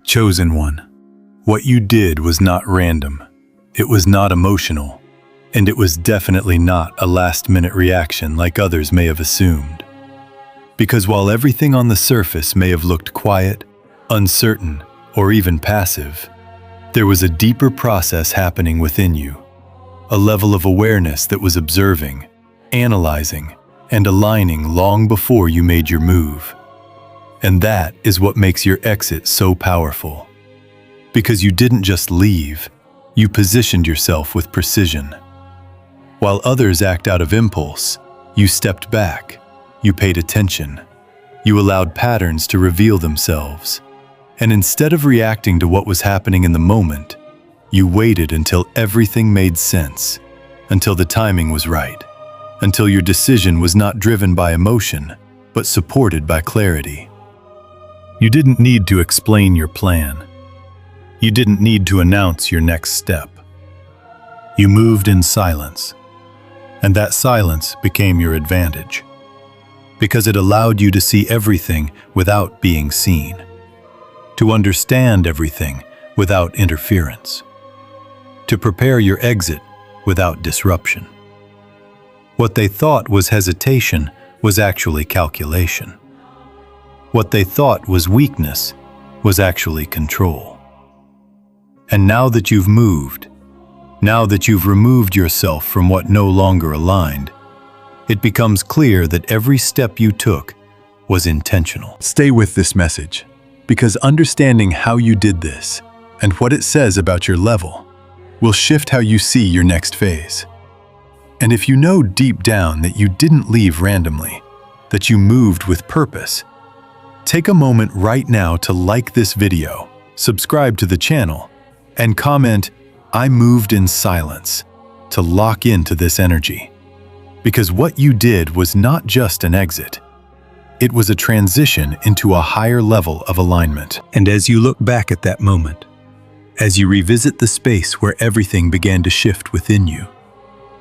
Chosen one, what you did was not random. It was not emotional, and it was definitely not a last-minute reaction like others may have assumed. Because while everything on the surface may have looked quiet, uncertain, or even passive, there was a deeper process happening within you, a level of awareness that was observing, analyzing, and aligning long before you made your move. And that is what makes your exit so powerful. Because you didn't just leave, you positioned yourself with precision. While others act out of impulse, you stepped back, you paid attention, you allowed patterns to reveal themselves. And instead of reacting to what was happening in the moment, you waited until everything made sense, until the timing was right, until your decision was not driven by emotion, but supported by clarity. You didn't need to explain your plan. You didn't need to announce your next step. You moved in silence, and that silence became your advantage, because it allowed you to see everything without being seen, to understand everything without interference, to prepare your exit without disruption. What they thought was hesitation was actually calculation. What they thought was weakness was actually control. And now that you've moved, now that you've removed yourself from what no longer aligned, it becomes clear that every step you took was intentional. Stay with this message, because understanding how you did this and what it says about your level will shift how you see your next phase. And if you know deep down that you didn't leave randomly, that you moved with purpose, take a moment right now to like this video, subscribe to the channel, and comment, "I moved in silence," to lock into this energy. Because what you did was not just an exit. It was a transition into a higher level of alignment. And as you look back at that moment, as you revisit the space where everything began to shift within you,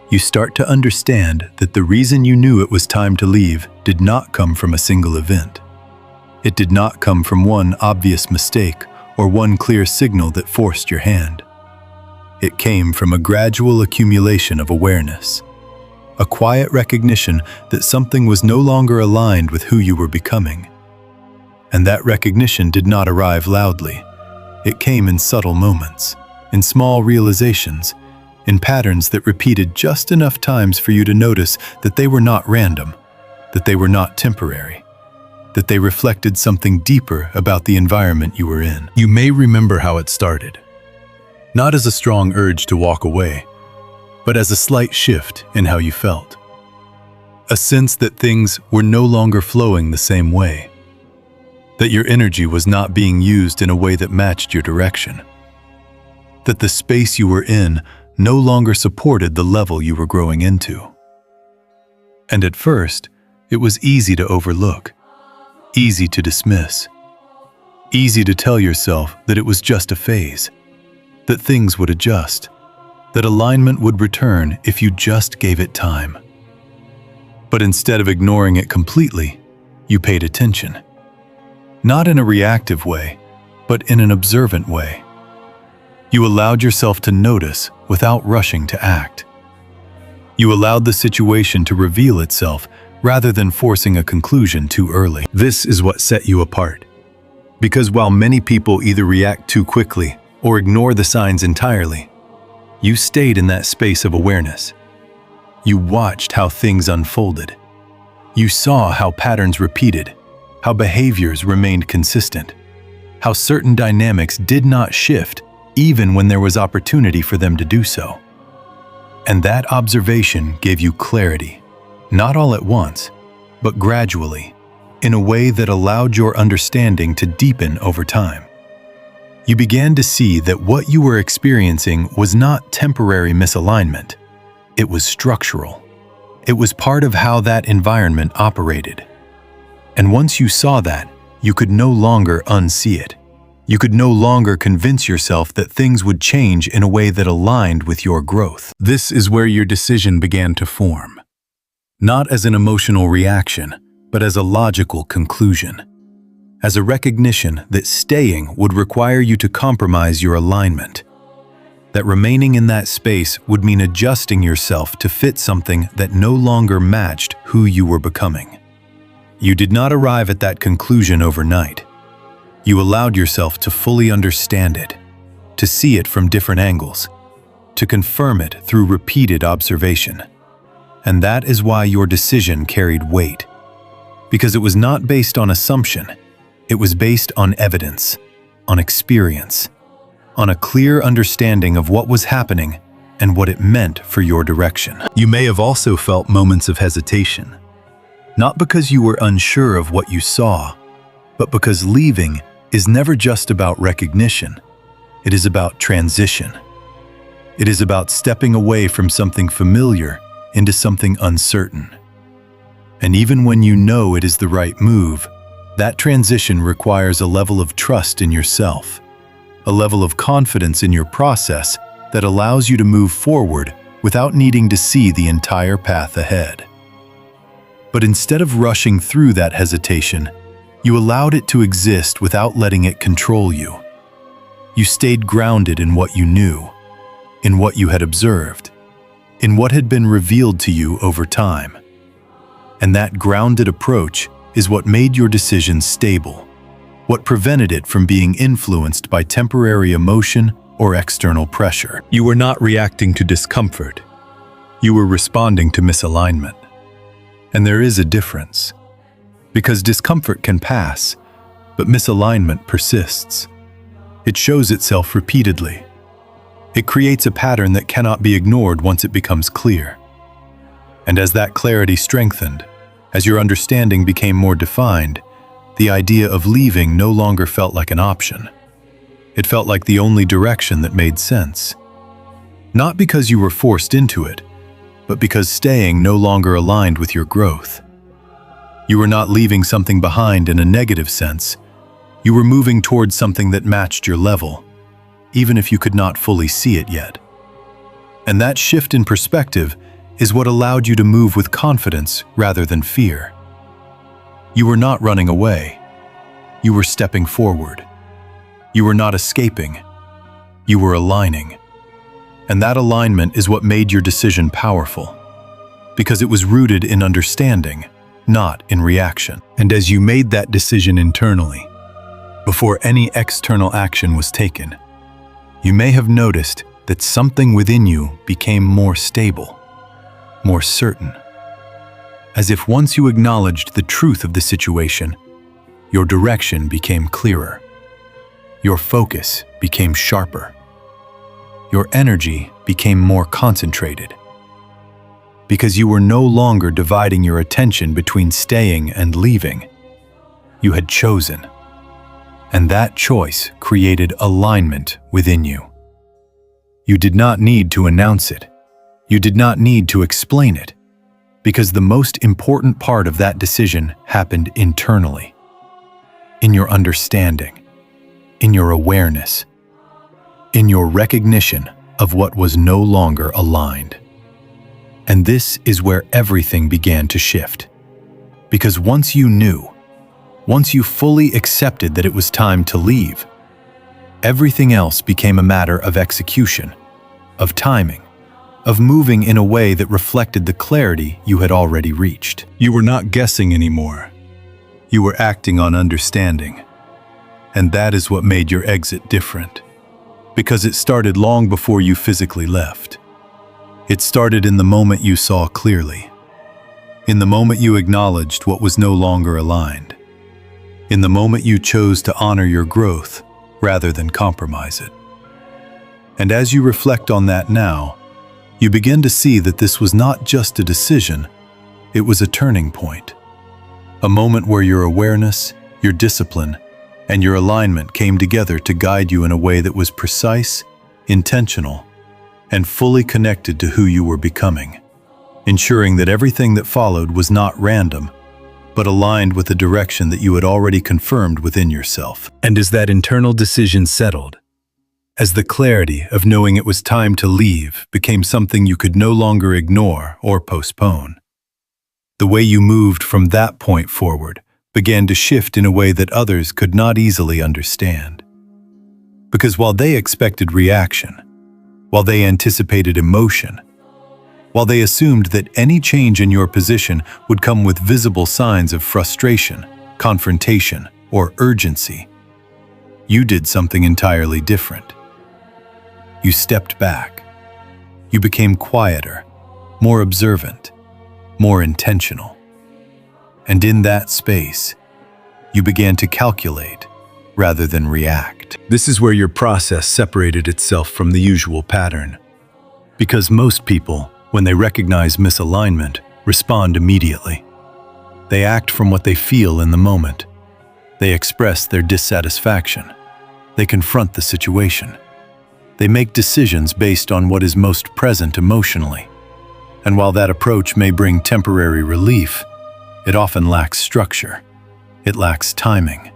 you start to understand that the reason you knew it was time to leave did not come from a single event. It did not come from one obvious mistake or one clear signal that forced your hand. It came from a gradual accumulation of awareness, a quiet recognition that something was no longer aligned with who you were becoming. And that recognition did not arrive loudly. It came in subtle moments, in small realizations, in patterns that repeated just enough times for you to notice that they were not random, that they were not temporary, that they reflected something deeper about the environment you were in. You may remember how it started. Not as a strong urge to walk away, but as a slight shift in how you felt. A sense that things were no longer flowing the same way, that your energy was not being used in a way that matched your direction, that the space you were in no longer supported the level you were growing into. And at first, it was easy to overlook, easy to dismiss, easy to tell yourself that it was just a phase, that things would adjust, that alignment would return if you just gave it time. But instead of ignoring it completely, you paid attention. Not in a reactive way, but in an observant way. You allowed yourself to notice without rushing to act. You allowed the situation to reveal itself rather than forcing a conclusion too early. This is what set you apart. Because while many people either react too quickly or ignore the signs entirely, you stayed in that space of awareness. You watched how things unfolded. You saw how patterns repeated, how behaviors remained consistent, how certain dynamics did not shift even when there was opportunity for them to do so. And that observation gave you clarity, not all at once, but gradually, in a way that allowed your understanding to deepen over time. You began to see that what you were experiencing was not temporary misalignment. It was structural. It was part of how that environment operated. And once you saw that, you could no longer unsee it. You could no longer convince yourself that things would change in a way that aligned with your growth. This is where your decision began to form. Not as an emotional reaction, but as a logical conclusion, as a recognition that staying would require you to compromise your alignment, that remaining in that space would mean adjusting yourself to fit something that no longer matched who you were becoming. You did not arrive at that conclusion overnight. You allowed yourself to fully understand it, to see it from different angles, to confirm it through repeated observation. And that is why your decision carried weight. Because it was not based on assumption, it was based on evidence, on experience, on a clear understanding of what was happening and what it meant for your direction. You may have also felt moments of hesitation, not because you were unsure of what you saw, but because leaving is never just about recognition. It is about transition. It is about stepping away from something familiar into something uncertain. And even when you know it is the right move, that transition requires a level of trust in yourself, a level of confidence in your process that allows you to move forward without needing to see the entire path ahead. But instead of rushing through that hesitation, you allowed it to exist without letting it control you. You stayed grounded in what you knew, in what you had observed, in what had been revealed to you over time. And that grounded approach is what made your decision stable, what prevented it from being influenced by temporary emotion or external pressure. You were not reacting to discomfort. You were responding to misalignment. And there is a difference, because discomfort can pass, but misalignment persists. It shows itself repeatedly. It creates a pattern that cannot be ignored once it becomes clear. And as that clarity strengthened, as your understanding became more defined, the idea of leaving no longer felt like an option. It felt like the only direction that made sense. Not because you were forced into it, but because staying no longer aligned with your growth. You were not leaving something behind in a negative sense. You were moving towards something that matched your level, even if you could not fully see it yet. And that shift in perspective is what allowed you to move with confidence rather than fear. You were not running away. You were stepping forward. You were not escaping. You were aligning. And that alignment is what made your decision powerful, because it was rooted in understanding, not in reaction. And as you made that decision internally, before any external action was taken, you may have noticed that something within you became more stable, more certain. As if once you acknowledged the truth of the situation, your direction became clearer. Your focus became sharper. Your energy became more concentrated. Because you were no longer dividing your attention between staying and leaving. You had chosen. And that choice created alignment within you. You did not need to announce it. You did not need to explain it, because the most important part of that decision happened internally, in your understanding, in your awareness, in your recognition of what was no longer aligned. And this is where everything began to shift. Because once you knew, once you fully accepted that it was time to leave, everything else became a matter of execution, of timing, of moving in a way that reflected the clarity you had already reached. You were not guessing anymore. You were acting on understanding. And that is what made your exit different. Because it started long before you physically left. It started in the moment you saw clearly. In the moment you acknowledged what was no longer aligned. In the moment you chose to honor your growth rather than compromise it. And as you reflect on that now, you begin to see that this was not just a decision, it was a turning point. A moment where your awareness, your discipline, and your alignment came together to guide you in a way that was precise, intentional, and fully connected to who you were becoming, ensuring that everything that followed was not random, but aligned with the direction that you had already confirmed within yourself. And as that internal decision settled, as the clarity of knowing it was time to leave became something you could no longer ignore or postpone, The way you moved from that point forward began to shift in a way that others could not easily understand. Because while they expected reaction, while they anticipated emotion, while they assumed that any change in your position would come with visible signs of frustration, confrontation, or urgency, you did something entirely different. You stepped back. You became quieter, more observant, more intentional. And in that space, you began to calculate rather than react. This is where your process separated itself from the usual pattern. Because most people, when they recognize misalignment, respond immediately. They act from what they feel in the moment. They express their dissatisfaction. They confront the situation. They make decisions based on what is most present emotionally. And while that approach may bring temporary relief, it often lacks structure. It lacks timing.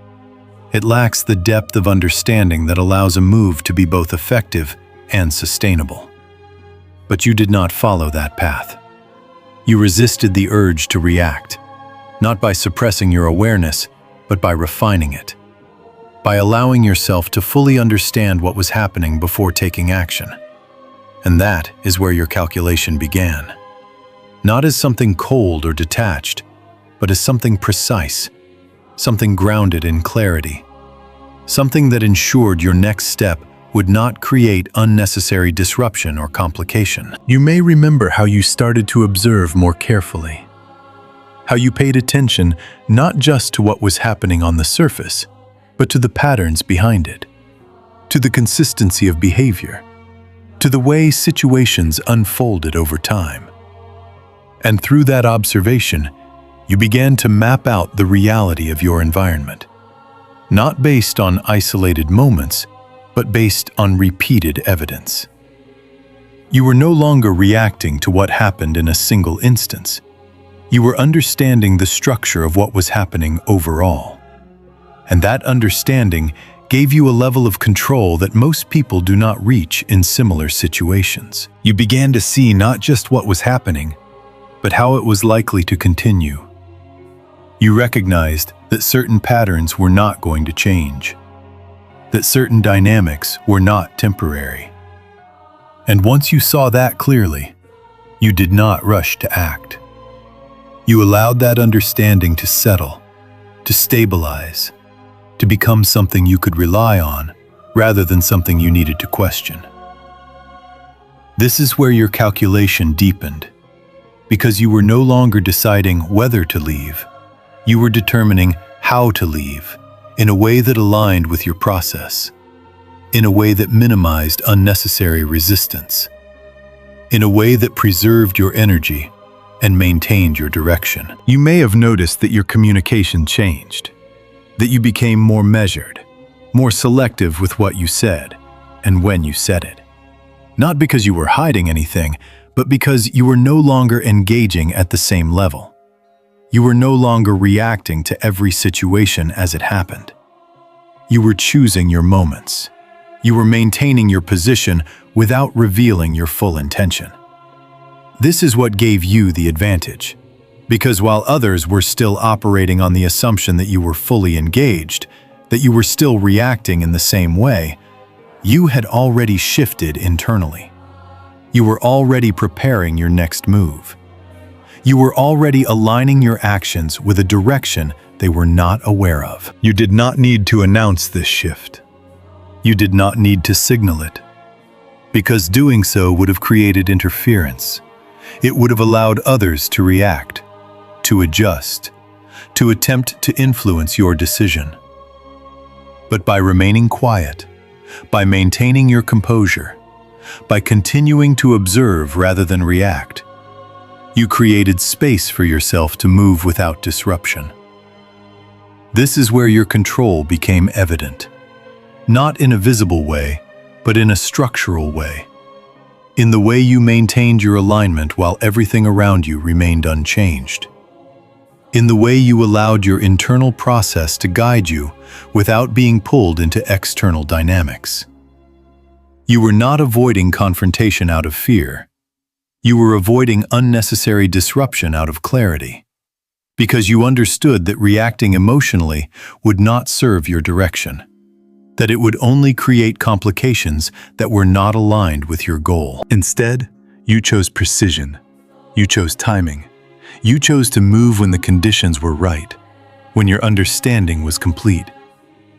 It lacks the depth of understanding that allows a move to be both effective and sustainable. But you did not follow that path. You resisted the urge to react, not by suppressing your awareness, but by refining it, by allowing yourself to fully understand what was happening before taking action. And that is where your calculation began. Not as something cold or detached, but as something precise, something grounded in clarity, something that ensured your next step would not create unnecessary disruption or complication. You may remember how you started to observe more carefully, how you paid attention not just to what was happening on the surface, but to the patterns behind it, to the consistency of behavior, to the way situations unfolded over time. And through that observation, you began to map out the reality of your environment, not based on isolated moments, but based on repeated evidence. You were no longer reacting to what happened in a single instance. You were understanding the structure of what was happening overall. And that understanding gave you a level of control that most people do not reach in similar situations. You began to see not just what was happening, but how it was likely to continue. You recognized that certain patterns were not going to change, that certain dynamics were not temporary. And once you saw that clearly, you did not rush to act. You allowed that understanding to settle, to stabilize, to become something you could rely on rather than something you needed to question. This is where your calculation deepened, because you were no longer deciding whether to leave. You were determining how to leave in a way that aligned with your process, in a way that minimized unnecessary resistance, in a way that preserved your energy and maintained your direction. You may have noticed that your communication changed, that you became more measured, more selective with what you said and when you said it. Not because you were hiding anything, but because you were no longer engaging at the same level. You were no longer reacting to every situation as it happened. You were choosing your moments. You were maintaining your position without revealing your full intention. This is what gave you the advantage, because while others were still operating on the assumption that you were fully engaged, that you were still reacting in the same way, you had already shifted internally. You were already preparing your next move. You were already aligning your actions with a direction they were not aware of. You did not need to announce this shift. You did not need to signal it, because doing so would have created interference. It would have allowed others to react, to adjust, to attempt to influence your decision. But by remaining quiet, by maintaining your composure, by continuing to observe rather than react, you created space for yourself to move without disruption. This is where your control became evident, not in a visible way, but in a structural way, in the way you maintained your alignment while everything around you remained unchanged, in the way you allowed your internal process to guide you without being pulled into external dynamics. You were not avoiding confrontation out of fear. You were avoiding unnecessary disruption out of clarity. because you understood that reacting emotionally would not serve your direction, that it would only create complications that were not aligned with your goal. Instead, you chose precision. You chose timing. You chose to move when the conditions were right, when your understanding was complete,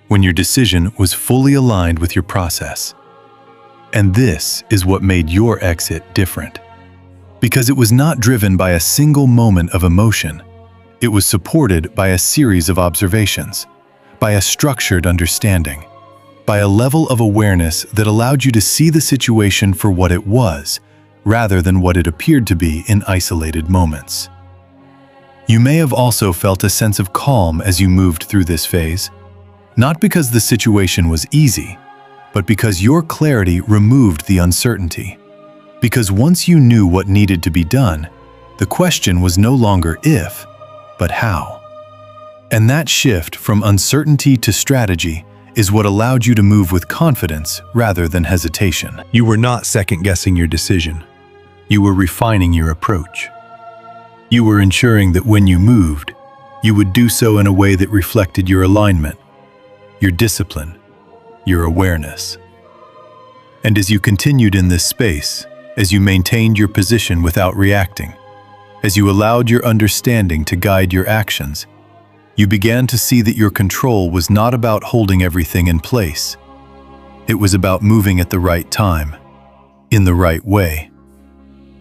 when your decision was fully aligned with your process. And this is what made your exit different. Because it was not driven by a single moment of emotion. It was supported by a series of observations, by a structured understanding, by a level of awareness that allowed you to see the situation for what it was, rather than what it appeared to be in isolated moments. You may have also felt a sense of calm as you moved through this phase, not because the situation was easy, but because your clarity removed the uncertainty. Because once you knew what needed to be done, the question was no longer if, but how. And that shift from uncertainty to strategy is what allowed you to move with confidence rather than hesitation. You were not second-guessing your decision. You were refining your approach. You were ensuring that when you moved, you would do so in a way that reflected your alignment, your discipline, your awareness. And as you continued in this space, as you maintained your position without reacting, as you allowed your understanding to guide your actions, you began to see that your control was not about holding everything in place. It was about moving at the right time, in the right way,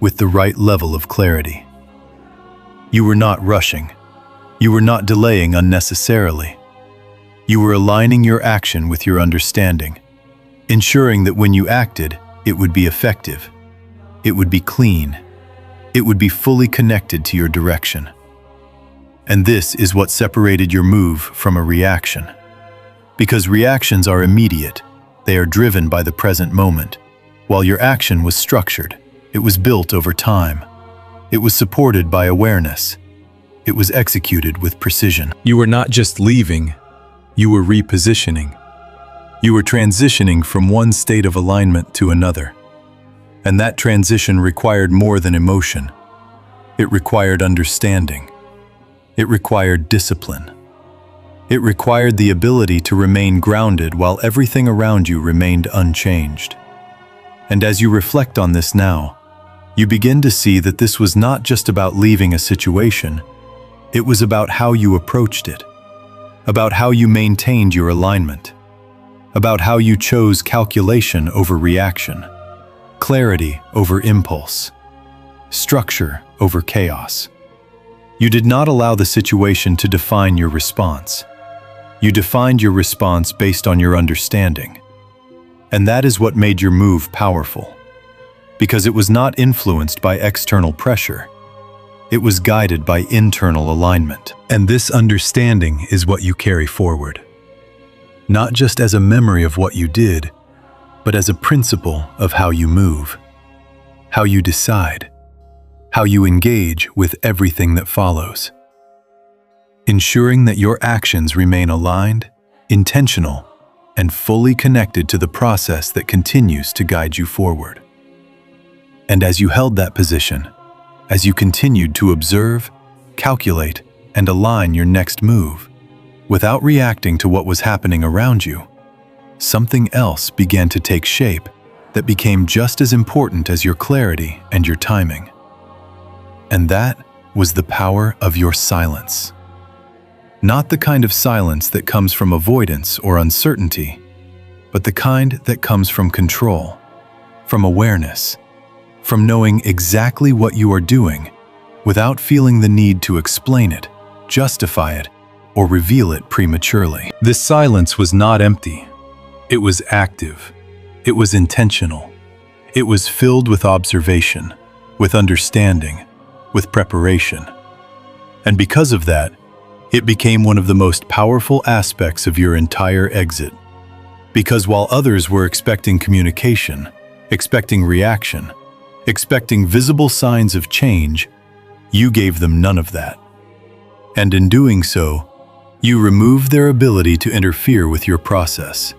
with the right level of clarity. You were not rushing. You were not delaying unnecessarily. You were aligning your action with your understanding, ensuring that when you acted, it would be effective. It would be clean. It would be fully connected to your direction. And this is what separated your move from a reaction. Because reactions are immediate, they are driven by the present moment, while your action was structured. It was built over time. It was supported by awareness. It was executed with precision. You were not just leaving, you were repositioning. You were transitioning from one state of alignment to another. And that transition required more than emotion. It required understanding. It required discipline. It required the ability to remain grounded while everything around you remained unchanged. And as you reflect on this now, you begin to see that this was not just about leaving a situation. It was about how you approached it, about how you maintained your alignment, about how you chose calculation over reaction, clarity over impulse, structure over chaos. You did not allow the situation to define your response. You defined your response based on your understanding. And that is what made your move powerful. Because it was not influenced by external pressure. It was guided by internal alignment. And this understanding is what you carry forward. Not just as a memory of what you did, but as a principle of how you move, how you decide, how you engage with everything that follows. Ensuring that your actions remain aligned, intentional, and fully connected to the process that continues to guide you forward. And as you held that position, as you continued to observe, calculate, and align your next move, without reacting to what was happening around you, something else began to take shape that became just as important as your clarity and your timing. And that was the power of your silence. Not the kind of silence that comes from avoidance or uncertainty, but the kind that comes from control, from awareness, from knowing exactly what you are doing without feeling the need to explain it, justify it, or reveal it prematurely. This silence was not empty. It was active. It was intentional. It was filled with observation, with understanding, with preparation. And because of that, it became one of the most powerful aspects of your entire exit. Because while others were expecting communication, expecting reaction, expecting visible signs of change, you gave them none of that. And in doing so, you removed their ability to interfere with your process.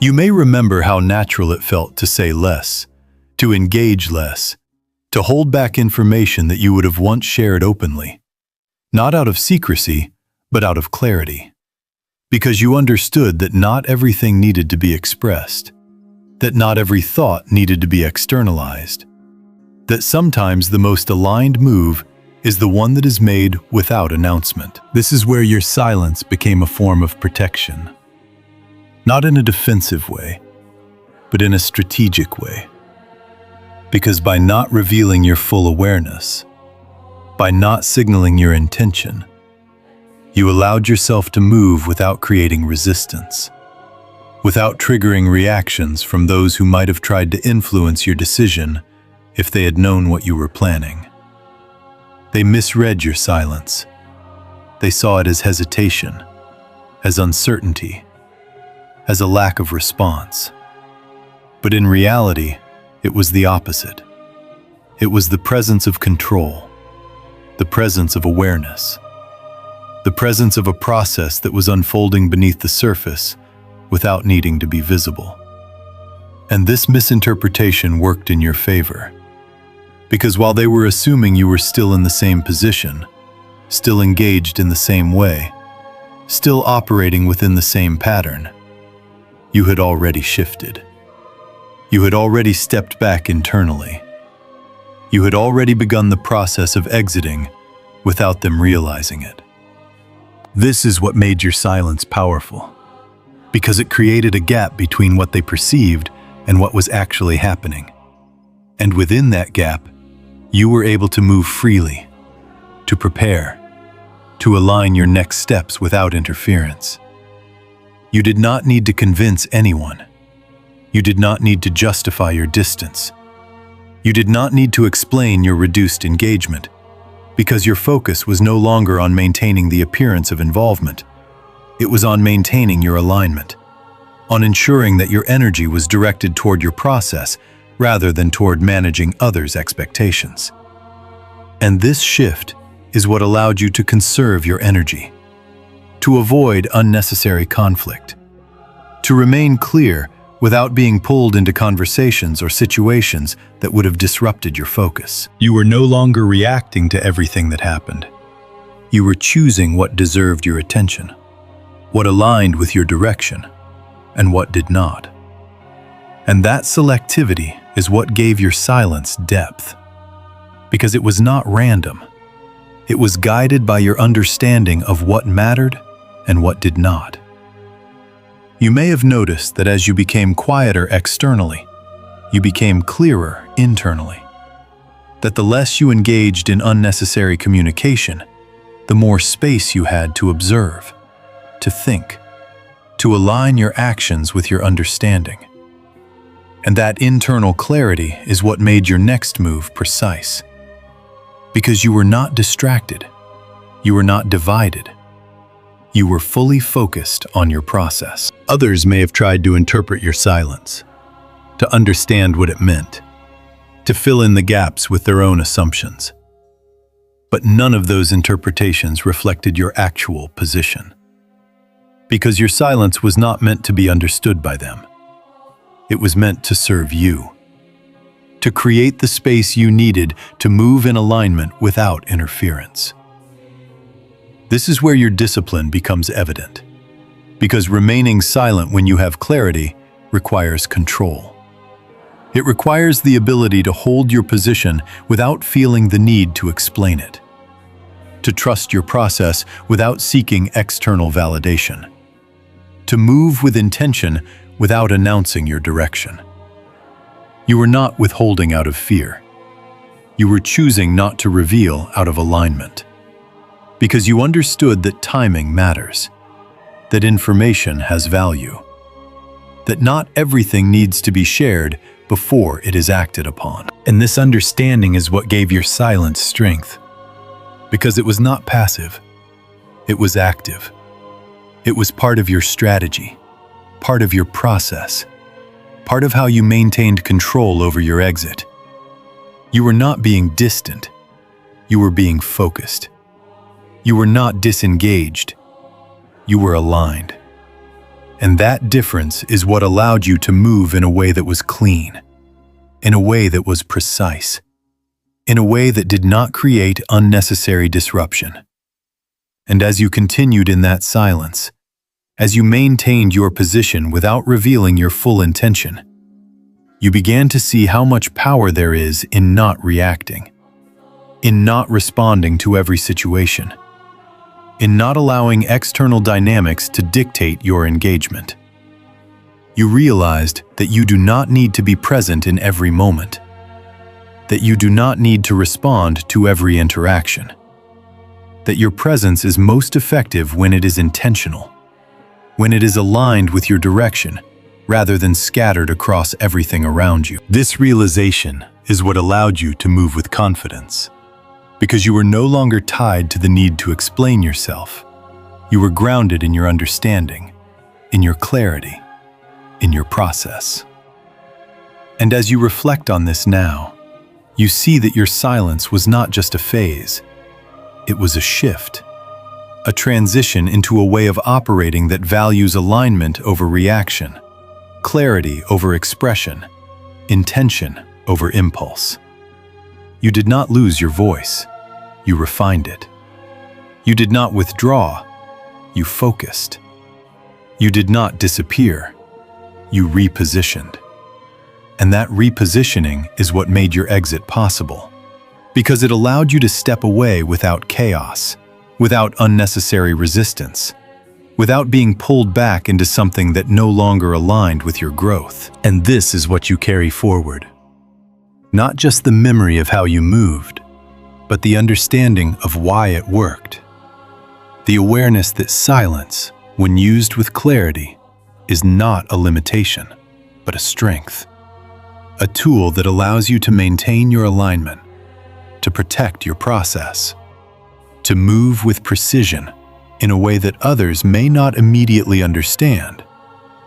You may remember how natural it felt to say less, to engage less, to hold back information that you would have once shared openly. Not out of secrecy, but out of clarity. Because you understood that not everything needed to be expressed, that not every thought needed to be externalized, that sometimes the most aligned move is the one that is made without announcement. This is where your silence became a form of protection. Not in a defensive way, but in a strategic way. Because by not revealing your full awareness, by not signaling your intention, you allowed yourself to move without creating resistance, without triggering reactions from those who might have tried to influence your decision if they had known what you were planning. They misread your silence. They saw it as hesitation, as uncertainty, as a lack of response. But in reality, it was the opposite. It was the presence of control, the presence of awareness, the presence of a process that was unfolding beneath the surface without needing to be visible. And this misinterpretation worked in your favor. Because while they were assuming you were still in the same position, still engaged in the same way, still operating within the same pattern, you had already shifted. You had already stepped back internally. You had already begun the process of exiting without them realizing it. This is what made your silence powerful, because it created a gap between what they perceived and what was actually happening. And within that gap, you were able to move freely, to prepare, to align your next steps without interference. You did not need to convince anyone. You did not need to justify your distance. You did not need to explain your reduced engagement, because your focus was no longer on maintaining the appearance of involvement. It was on maintaining your alignment, on ensuring that your energy was directed toward your process rather than toward managing others' expectations. And this shift is what allowed you to conserve your energy, to avoid unnecessary conflict, to remain clear without being pulled into conversations or situations that would have disrupted your focus. You were no longer reacting to everything that happened. You were choosing what deserved your attention, what aligned with your direction, and what did not. And that selectivity is what gave your silence depth, because it was not random. It was guided by your understanding of what mattered and what did not. You may have noticed that as you became quieter externally, you became clearer internally. That the less you engaged in unnecessary communication, the more space you had to observe, to think, to align your actions with your understanding. And that internal clarity is what made your next move precise. Because you were not distracted, you were not divided. You were fully focused on your process. Others may have tried to interpret your silence, to understand what it meant, to fill in the gaps with their own assumptions. But none of those interpretations reflected your actual position. Because your silence was not meant to be understood by them. It was meant to serve you, to create the space you needed to move in alignment without interference. This is where your discipline becomes evident, because remaining silent when you have clarity requires control. It requires the ability to hold your position without feeling the need to explain it, to trust your process without seeking external validation, to move with intention without announcing your direction. You were not withholding out of fear. You were choosing not to reveal out of alignment. Because you understood that timing matters, that information has value, that not everything needs to be shared before it is acted upon. And this understanding is what gave your silence strength. Because it was not passive, it was active. It was part of your strategy, part of your process, part of how you maintained control over your exit. You were not being distant, you were being focused. You were not disengaged, you were aligned. And that difference is what allowed you to move in a way that was clean, in a way that was precise, in a way that did not create unnecessary disruption. And as you continued in that silence, as you maintained your position without revealing your full intention, you began to see how much power there is in not reacting, in not responding to every situation, in not allowing external dynamics to dictate your engagement. You realized that you do not need to be present in every moment, that you do not need to respond to every interaction, that your presence is most effective when it is intentional, when it is aligned with your direction, rather than scattered across everything around you. This realization is what allowed you to move with confidence, because you were no longer tied to the need to explain yourself. You were grounded in your understanding, in your clarity, in your process. And as you reflect on this now, you see that your silence was not just a phase. It was a shift, a transition into a way of operating that values alignment over reaction, clarity over expression, intention over impulse. You did not lose your voice, you refined it. You did not withdraw, you focused. You did not disappear, you repositioned. And that repositioning is what made your exit possible, because it allowed you to step away without chaos, without unnecessary resistance, without being pulled back into something that no longer aligned with your growth. And this is what you carry forward. Not just the memory of how you moved, but the understanding of why it worked. The awareness that silence, when used with clarity, is not a limitation, but a strength. A tool that allows you to maintain your alignment, to protect your process, to move with precision in a way that others may not immediately understand,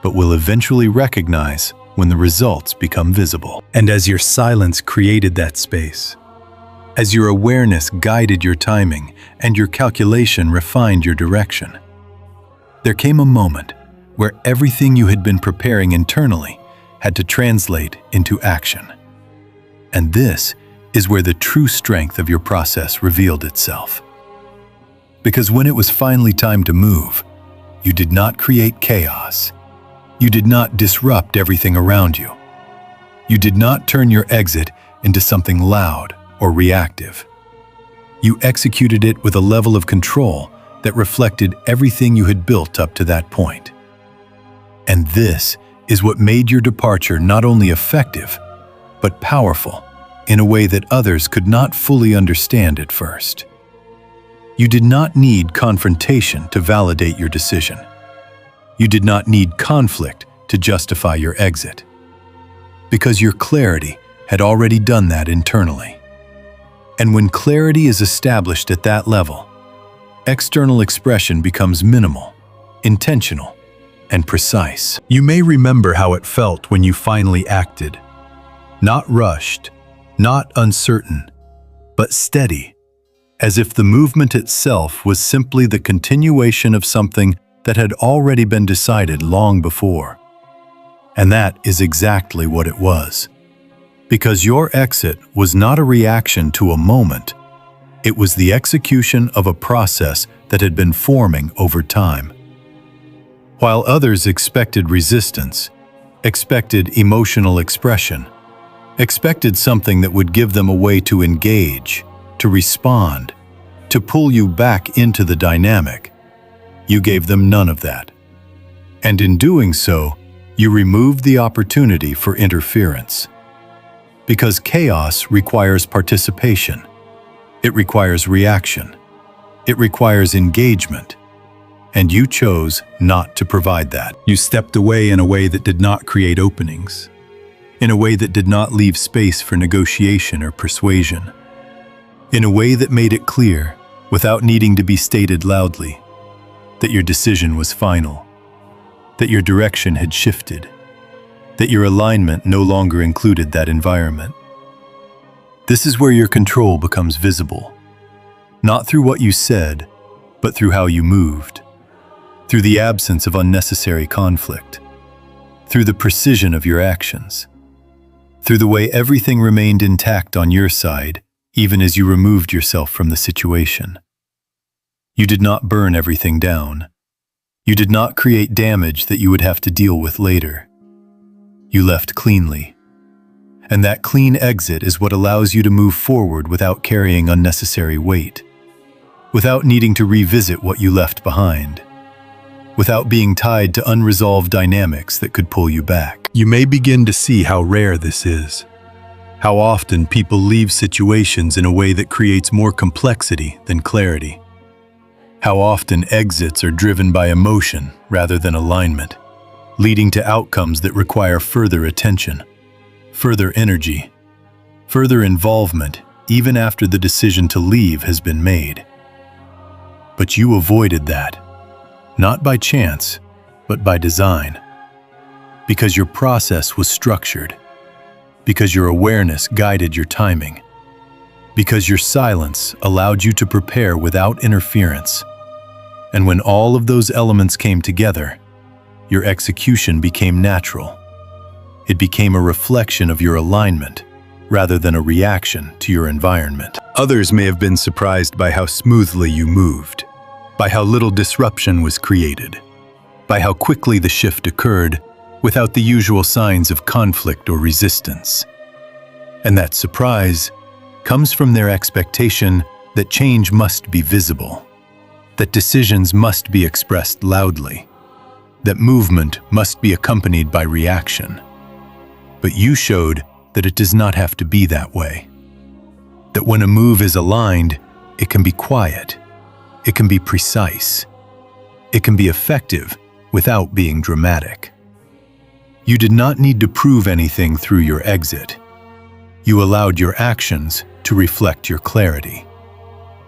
but will eventually recognize when the results become visible. And as your silence created that space, as your awareness guided your timing and your calculation refined your direction, there came a moment where everything you had been preparing internally had to translate into action. And this is where the true strength of your process revealed itself. Because when it was finally time to move, you did not create chaos. You did not disrupt everything around you. You did not turn your exit into something loud or reactive. You executed it with a level of control that reflected everything you had built up to that point. And this is what made your departure not only effective, but powerful in a way that others could not fully understand at first. You did not need confrontation to validate your decision. You did not need conflict to justify your exit, because your clarity had already done that internally. And when clarity is established at that level, external expression becomes minimal, intentional, and precise. You may remember how it felt when you finally acted. Not rushed, not uncertain, but steady, as if the movement itself was simply the continuation of something that had already been decided long before. And that is exactly what it was. Because your exit was not a reaction to a moment, it was the execution of a process that had been forming over time. While others expected resistance, expected emotional expression, expected something that would give them a way to engage, to respond, to pull you back into the dynamic, you gave them none of that. And in doing so, you removed the opportunity for interference. Because chaos requires participation. It requires reaction. It requires engagement. And you chose not to provide that. You stepped away in a way that did not create openings, in a way that did not leave space for negotiation or persuasion, in a way that made it clear, without needing to be stated loudly, that your decision was final, that your direction had shifted, that your alignment no longer included that environment. This is where your control becomes visible, not through what you said, but through how you moved, through the absence of unnecessary conflict, through the precision of your actions, through the way everything remained intact on your side, even as you removed yourself from the situation. You did not burn everything down. You did not create damage that you would have to deal with later. You left cleanly. And that clean exit is what allows you to move forward without carrying unnecessary weight, without needing to revisit what you left behind, without being tied to unresolved dynamics that could pull you back. You may begin to see how rare this is, how often people leave situations in a way that creates more complexity than clarity, how often exits are driven by emotion rather than alignment, leading to outcomes that require further attention, further energy, further involvement, even after the decision to leave has been made. But you avoided that, not by chance, but by design. Because your process was structured, because your awareness guided your timing, because your silence allowed you to prepare without interference. And when all of those elements came together, your execution became natural. It became a reflection of your alignment, rather than a reaction to your environment. Others may have been surprised by how smoothly you moved, by how little disruption was created, by how quickly the shift occurred without the usual signs of conflict or resistance. And that surprise comes from their expectation that change must be visible, that decisions must be expressed loudly, that movement must be accompanied by reaction. But you showed that it does not have to be that way. That when a move is aligned, it can be quiet, it can be precise, it can be effective without being dramatic. You did not need to prove anything through your exit. You allowed your actions to reflect your clarity.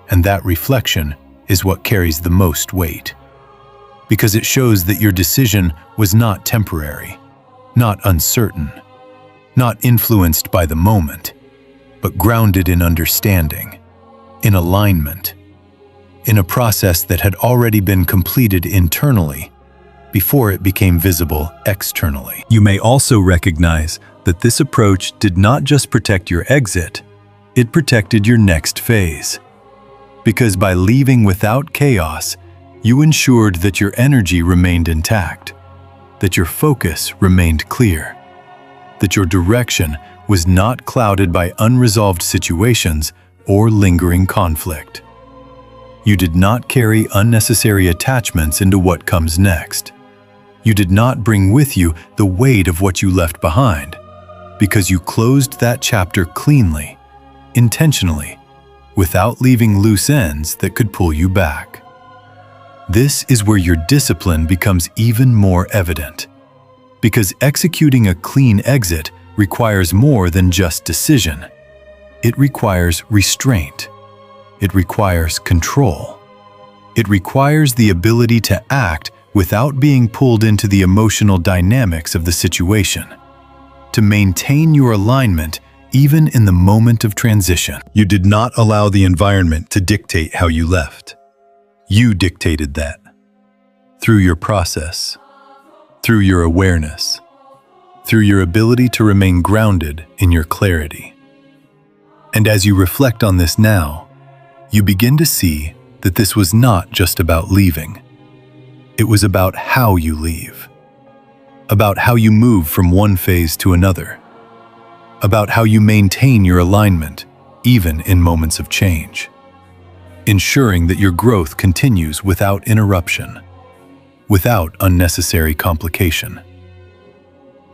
And that reflection is what carries the most weight. Because it shows that your decision was not temporary, not uncertain, not influenced by the moment, but grounded in understanding, in alignment, in a process that had already been completed internally before it became visible externally. You may also recognize that this approach did not just protect your exit, it protected your next phase. Because by leaving without chaos, you ensured that your energy remained intact, that your focus remained clear, that your direction was not clouded by unresolved situations or lingering conflict. You did not carry unnecessary attachments into what comes next. You did not bring with you the weight of what you left behind, because you closed that chapter cleanly, intentionally, without leaving loose ends that could pull you back. This is where your discipline becomes even more evident, because executing a clean exit requires more than just decision. It requires restraint. It requires control. It requires the ability to act without being pulled into the emotional dynamics of the situation, to maintain your alignment even in the moment of transition. You did not allow the environment to dictate how you left. You dictated that. Through your process, through your awareness, through your ability to remain grounded in your clarity. And as you reflect on this now, you begin to see that this was not just about leaving. It was about how you leave, about how you move from one phase to another, about how you maintain your alignment even in moments of change, ensuring that your growth continues without interruption, without unnecessary complication.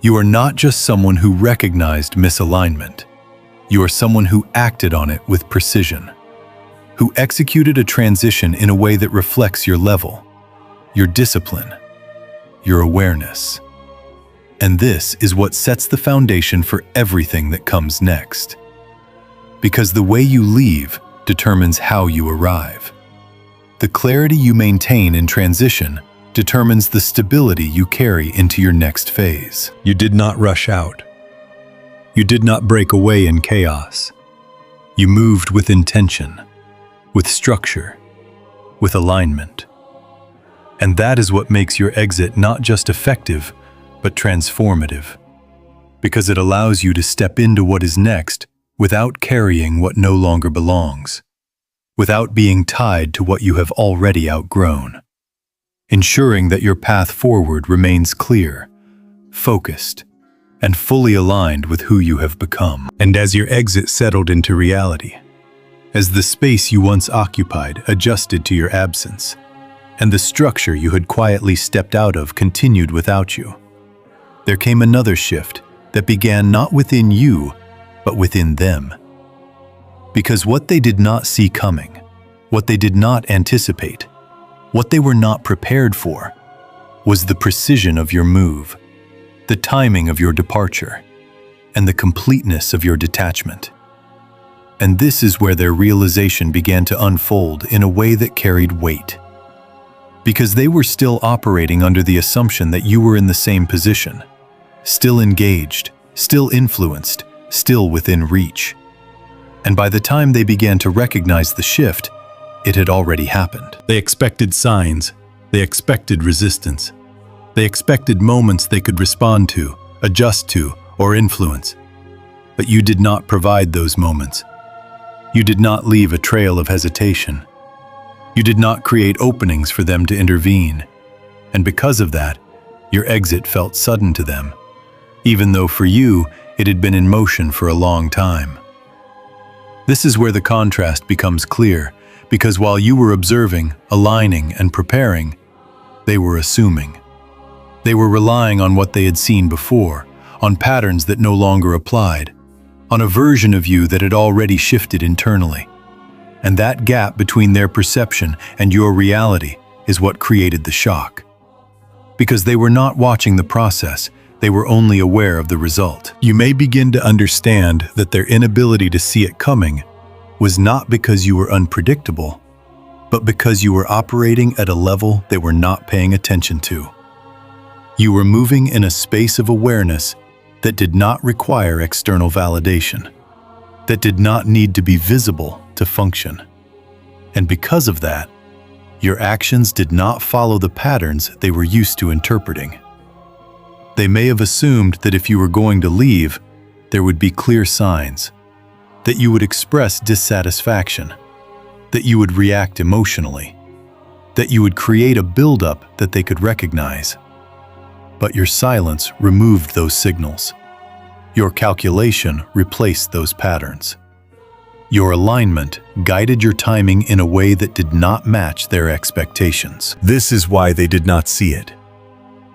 You are not just someone who recognized misalignment. You are someone who acted on it with precision, who executed a transition in a way that reflects your level, your discipline, your awareness. And this is what sets the foundation for everything that comes next. Because the way you leave determines how you arrive. The clarity you maintain in transition determines the stability you carry into your next phase. You did not rush out. You did not break away in chaos. You moved with intention, with structure, with alignment. And that is what makes your exit not just effective, but transformative, because it allows you to step into what is next without carrying what no longer belongs, without being tied to what you have already outgrown, ensuring that your path forward remains clear, focused, and fully aligned with who you have become. And as your exit settled into reality, as the space you once occupied adjusted to your absence, and the structure you had quietly stepped out of continued without you, there came another shift that began not within you, but within them. Because what they did not see coming, what they did not anticipate, what they were not prepared for, was the precision of your move, the timing of your departure, and the completeness of your detachment. And this is where their realization began to unfold in a way that carried weight. Because they were still operating under the assumption that you were in the same position, still engaged, still influenced, still within reach. And by the time they began to recognize the shift, it had already happened. They expected signs, they expected resistance, they expected moments they could respond to, adjust to, or influence. But you did not provide those moments. You did not leave a trail of hesitation. You did not create openings for them to intervene. And because of that, your exit felt sudden to them, even though for you, it had been in motion for a long time. This is where the contrast becomes clear, because while you were observing, aligning, and preparing, they were assuming. They were relying on what they had seen before, on patterns that no longer applied, on a version of you that had already shifted internally. And that gap between their perception and your reality is what created the shock. Because they were not watching the process, they were only aware of the result. You may begin to understand that their inability to see it coming was not because you were unpredictable, but because you were operating at a level they were not paying attention to. You were moving in a space of awareness that did not require external validation, that did not need to be visible to function. And because of that, your actions did not follow the patterns they were used to interpreting. They may have assumed that if you were going to leave, there would be clear signs, that you would express dissatisfaction, that you would react emotionally, that you would create a buildup that they could recognize. But your silence removed those signals. Your calculation replaced those patterns. Your alignment guided your timing in a way that did not match their expectations. This is why they did not see it.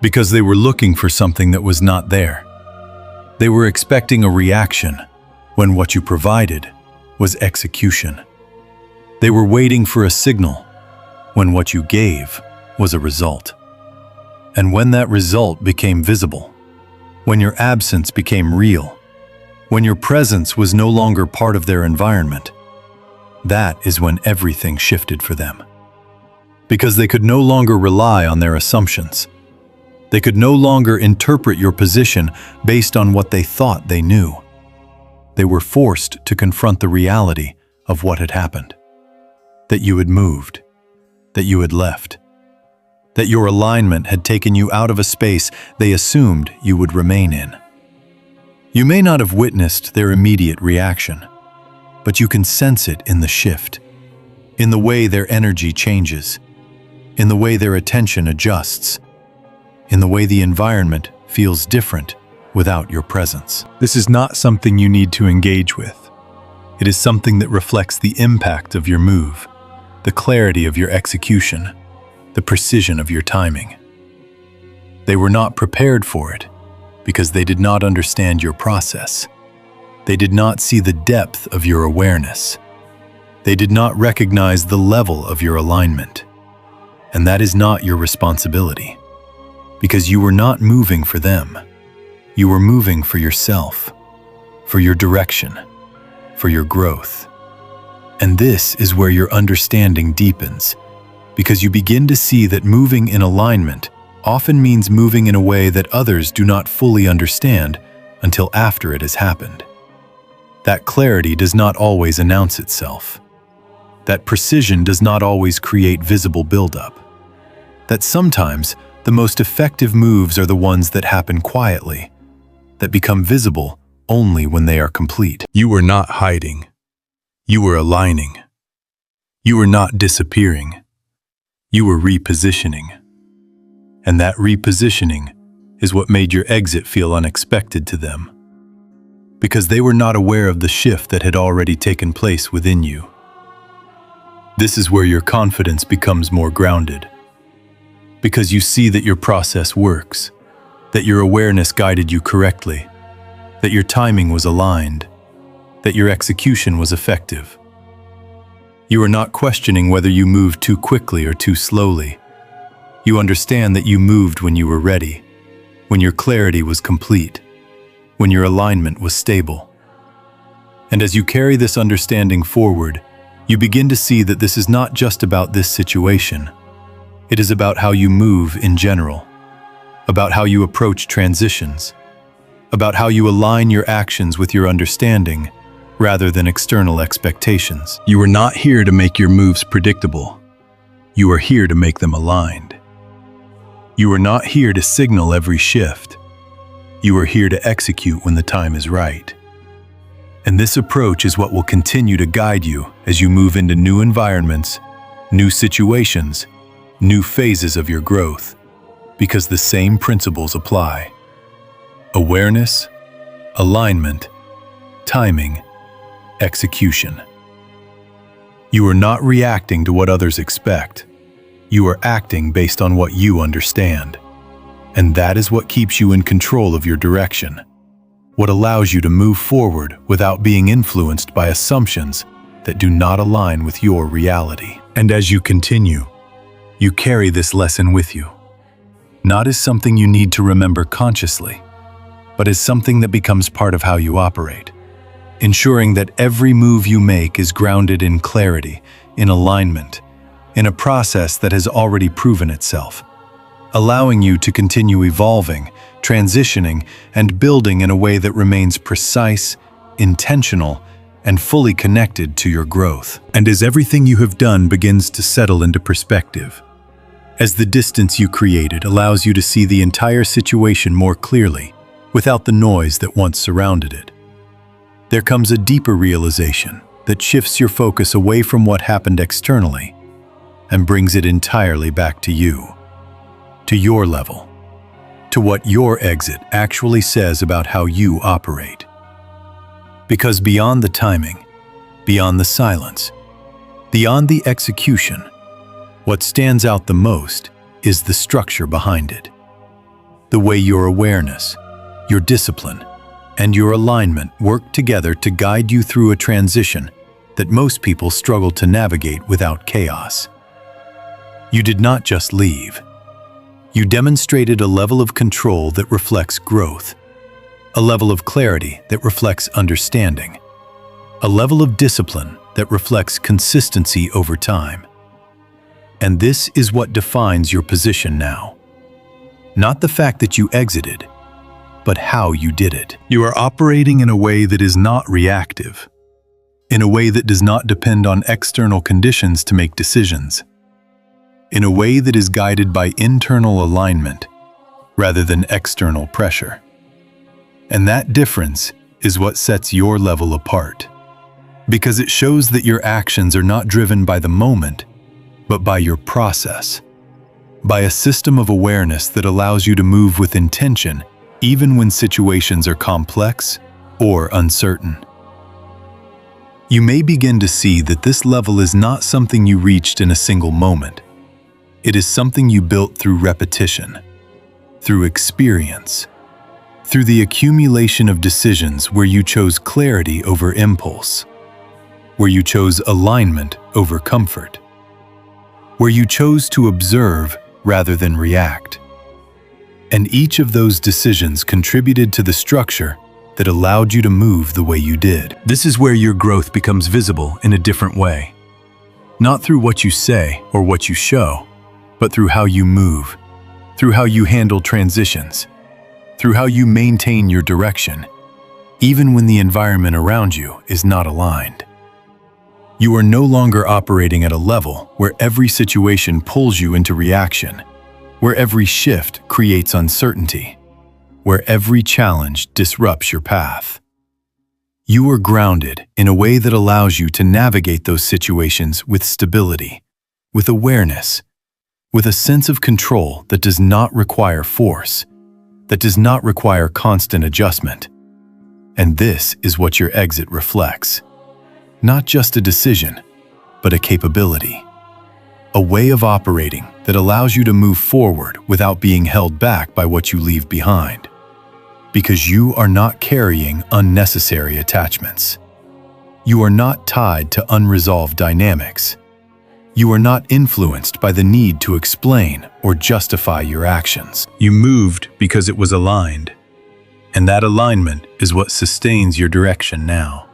Because they were looking for something that was not there. They were expecting a reaction, when what you provided was execution. They were waiting for a signal, when what you gave was a result. And when that result became visible, when your absence became real, when your presence was no longer part of their environment, that is when everything shifted for them. Because they could no longer rely on their assumptions. They could no longer interpret your position based on what they thought they knew. They were forced to confront the reality of what had happened. That you had moved, that you had left, that your alignment had taken you out of a space they assumed you would remain in. You may not have witnessed their immediate reaction, but you can sense it in the shift, in the way their energy changes, in the way their attention adjusts, in the way the environment feels different without your presence. This is not something you need to engage with. It is something that reflects the impact of your move, the clarity of your execution, the precision of your timing. They were not prepared for it because they did not understand your process. They did not see the depth of your awareness. They did not recognize the level of your alignment. And that is not your responsibility, because you were not moving for them. You were moving for yourself, for your direction, for your growth. And this is where your understanding deepens, because you begin to see that moving in alignment often means moving in a way that others do not fully understand until after it has happened. That clarity does not always announce itself. That precision does not always create visible buildup. That sometimes the most effective moves are the ones that happen quietly, that become visible only when they are complete. You were not hiding. You were aligning. You were not disappearing. You were repositioning. And that repositioning is what made your exit feel unexpected to them, because they were not aware of the shift that had already taken place within you. This is where your confidence becomes more grounded, because you see that your process works, that your awareness guided you correctly, that your timing was aligned, that your execution was effective. You are not questioning whether you moved too quickly or too slowly. You understand that you moved when you were ready, when your clarity was complete, when your alignment was stable. And as you carry this understanding forward, you begin to see that this is not just about this situation. It is about how you move in general, about how you approach transitions, about how you align your actions with your understanding rather than external expectations. You are not here to make your moves predictable. You are here to make them aligned. You are not here to signal every shift. You are here to execute when the time is right. And this approach is what will continue to guide you as you move into new environments, new situations, new phases of your growth, because the same principles apply. Awareness, alignment, timing, execution. You are not reacting to what others expect. You are acting based on what you understand. And that is what keeps you in control of your direction, what allows you to move forward without being influenced by assumptions that do not align with your reality. And as you continue, you carry this lesson with you, not as something you need to remember consciously, but as something that becomes part of how you operate, ensuring that every move you make is grounded in clarity, in alignment, in a process that has already proven itself, allowing you to continue evolving, transitioning, and building in a way that remains precise, intentional, and fully connected to your growth. And as everything you have done begins to settle into perspective, as the distance you created allows you to see the entire situation more clearly, without the noise that once surrounded it, there comes a deeper realization that shifts your focus away from what happened externally and brings it entirely back to you, to your level, to what your exit actually says about how you operate. Because beyond the timing, beyond the silence, beyond the execution, what stands out the most is the structure behind it. The way your awareness, your discipline, and your alignment work together to guide you through a transition that most people struggle to navigate without chaos. You did not just leave. You demonstrated a level of control that reflects growth, a level of clarity that reflects understanding, a level of discipline that reflects consistency over time. And this is what defines your position now. Not the fact that you exited, but how you did it. You are operating in a way that is not reactive, in a way that does not depend on external conditions to make decisions, in a way that is guided by internal alignment rather than external pressure. And that difference is what sets your level apart, because it shows that your actions are not driven by the moment, but by your process, by a system of awareness that allows you to move with intention even when situations are complex or uncertain. You may begin to see that this level is not something you reached in a single moment. It is something you built through repetition, through experience, through the accumulation of decisions where you chose clarity over impulse, where you chose alignment over comfort, where you chose to observe rather than react. And each of those decisions contributed to the structure that allowed you to move the way you did. This is where your growth becomes visible in a different way. Not through what you say or what you show, but through how you move, through how you handle transitions, through how you maintain your direction, even when the environment around you is not aligned. You are no longer operating at a level where every situation pulls you into reaction, where every shift creates uncertainty, where every challenge disrupts your path. You are grounded in a way that allows you to navigate those situations with stability, with awareness, with a sense of control that does not require force, that does not require constant adjustment. And this is what your exit reflects. Not just a decision, but a capability. A way of operating that allows you to move forward without being held back by what you leave behind. Because you are not carrying unnecessary attachments. You are not tied to unresolved dynamics. You are not influenced by the need to explain or justify your actions. You moved because it was aligned. And that alignment is what sustains your direction now.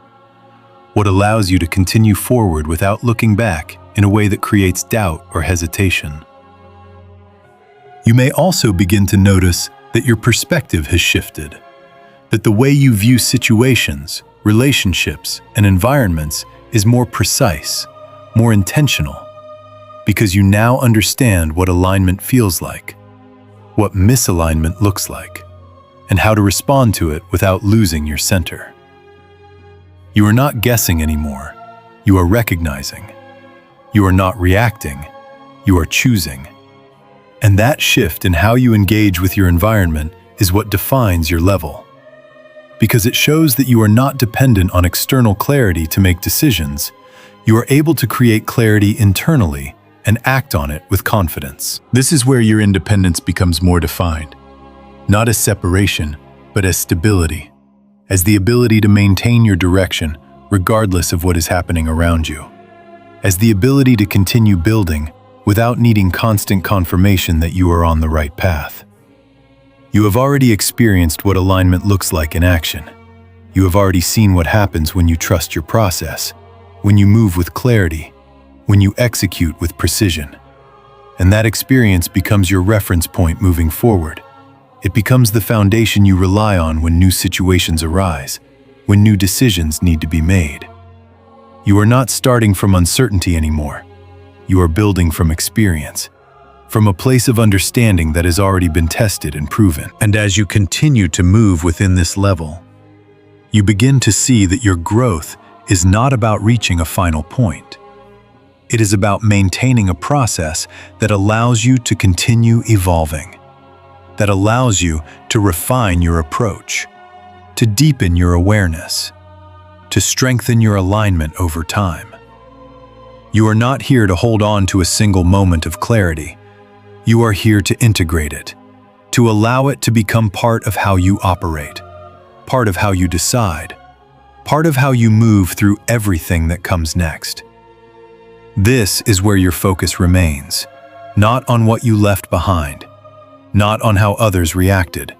What allows you to continue forward without looking back in a way that creates doubt or hesitation. You may also begin to notice that your perspective has shifted, that the way you view situations, relationships, and environments is more precise, more intentional, because you now understand what alignment feels like, what misalignment looks like, and how to respond to it without losing your center. You are not guessing anymore, you are recognizing. You are not reacting, you are choosing. And that shift in how you engage with your environment is what defines your level. Because it shows that you are not dependent on external clarity to make decisions, you are able to create clarity internally and act on it with confidence. This is where your independence becomes more defined, not as separation, but as stability, as the ability to maintain your direction regardless of what is happening around you, as the ability to continue building without needing constant confirmation that you are on the right path. You have already experienced what alignment looks like in action. You have already seen what happens when you trust your process, when you move with clarity, when you execute with precision. And that experience becomes your reference point moving forward. It becomes the foundation you rely on when new situations arise, when new decisions need to be made. You are not starting from uncertainty anymore. You are building from experience, from a place of understanding that has already been tested and proven. And as you continue to move within this level, you begin to see that your growth is not about reaching a final point. It is about maintaining a process that allows you to continue evolving, that allows you to refine your approach, to deepen your awareness, to strengthen your alignment over time. You are not here to hold on to a single moment of clarity. You are here to integrate it, to allow it to become part of how you operate, part of how you decide, part of how you move through everything that comes next. This is where your focus remains, not on what you left behind, not on how others reacted,